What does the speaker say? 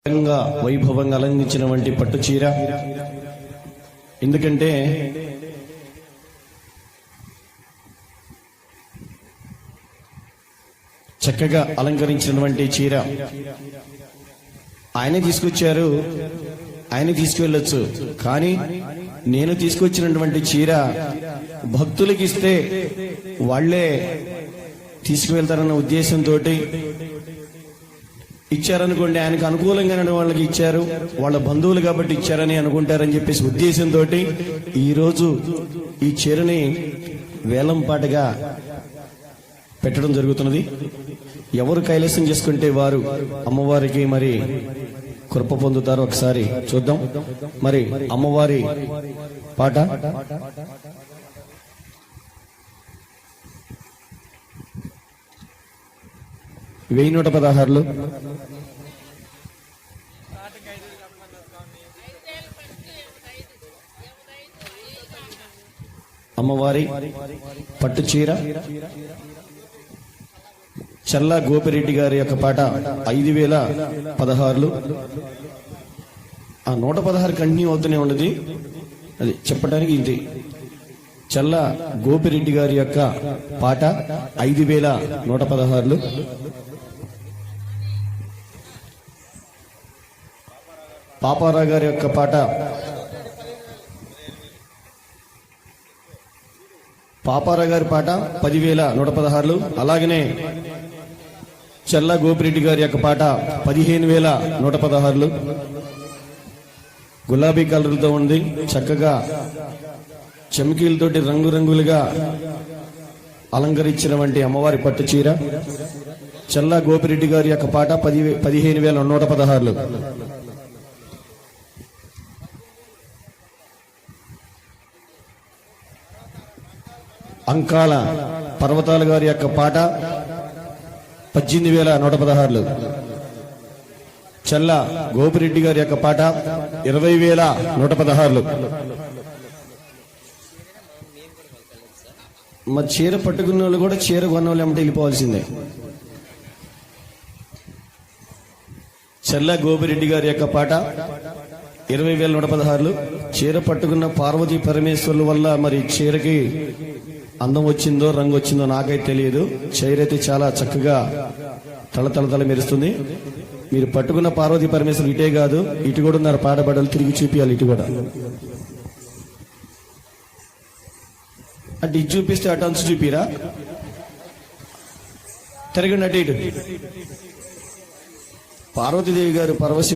వైభవంగా అలంకరించినటువంటి పట్టు చీర. ఎందుకంటే చక్కగా అలంకరించినటువంటి చీర ఆయనే తీసుకొచ్చారు, ఆయన తీసుకువెళ్ళొచ్చు. కానీ నేను తీసుకొచ్చినటువంటి చీర భక్తులకి ఇస్తే వాళ్లే తీసుకువెళ్తారన్న ఉద్దేశంతో ఇచ్చారనుకోండి. ఆయనకు అనుకూలంగా వాళ్ళకి ఇచ్చారు, వాళ్ళ బంధువులు కాబట్టి ఇచ్చారని అనుకుంటారని చెప్పేసి ఉద్దేశంతో ఈరోజు ఈ చీరని వేలంపాటగా పెట్టడం జరుగుతున్నది. ఎవరు కైలాసం చేసుకుంటే వారు అమ్మవారికి మరి కృప పొందుతారు. ఒకసారి చూద్దాం. మరి అమ్మవారి పాట వెయ్యి 116. అమ్మవారి పట్టు చీర చల్లా గోపిరెడ్డి గారి యొక్క పాట 5016. ఆ 116 కంటిన్యూ అవుతూనే ఉన్నది. అది చెప్పడానికి ఇది చల్లా గోపిరెడ్డి గారి యొక్క పాట 5116. పాపారావు గారి యొక్క పాట పాపారావు గారి పాట 10,116. అలాగనే చల్లా గోపిరెడ్డి గారి యొక్క పాట 15,116. గులాబీ కలర్తో ఉంది. చక్కగా చెమికీలతోటి రంగురంగులుగా అలంకరించినటువంటి అమ్మవారి పట్టు చీర చల్లా గోపిరెడ్డి గారి యొక్క పాట 15,116. అంకాల పర్వతాల గారి యొక్క పాట 18,116. చల్లా గోపిరెడ్డి గారి యొక్క పాట 20,116. మరి చీర పట్టుకున్న వాళ్ళు కూడా చీర కొన్న వాళ్ళు ఏమంటే వెళ్ళిపోవాల్సిందే. చల్లా గోపిరెడ్డి గారి యొక్క పాట 20,116. చీర పట్టుకున్న పార్వతీ పరమేశ్వర్ల వల్ల మరి చీరకి అందం వచ్చిందో రంగు వచ్చిందో నాకైతే తెలియదు. చీర అయితే చాలా చక్కగా తల మెరుస్తుంది. మీరు పట్టుకున్న పార్వతీ పరమేశ్వరులు ఇటే కాదు, ఇటు కూడా ఉన్నారు. పాడబడలు తిరిగి చూపించాలి. ఇటు కూడా అంటే ఇటు చూపిస్తే అటు అంచు చూపిరా, తిరగండి అటు ఇటు. పార్వతీదేవి గారు పరవశి